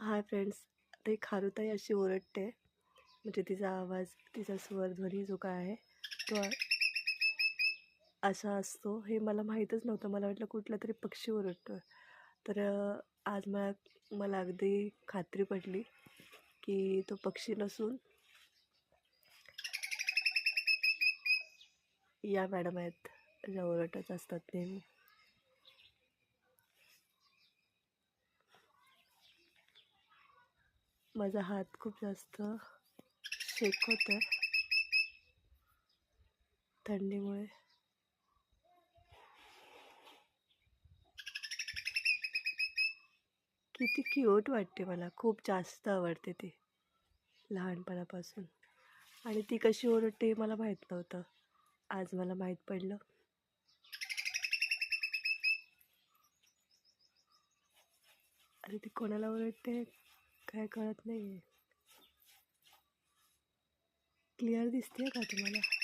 Hi friends, ते खारुताई अशी ओरडते, म्हणजे तिचा आवाज, तिचा स्वरध्वनी जो काय आहे तो असा असतो. हे मला माहीतच नव्हतं. मला वाटलं कुठला तरी पक्षी ओरडतो. तर आज मला अगदी खात्री पटली की तो पक्षी नसून या मॅडम आहेत, ज्या ओरडत असतात नेहमी. माझा हात खूप जास्त शेक होतोय थंडीमुळे. किती क्यूट वाटते, मला खूप जास्त आवडते ती लहानपणापासून. आणि ती कशी ओरडते हे मला माहीत नव्हतं, आज मला माहीत पडलं. आणि ती कोणाला ओरडते काय कळत नाही. क्लिअर दिसते का तुम्हाला?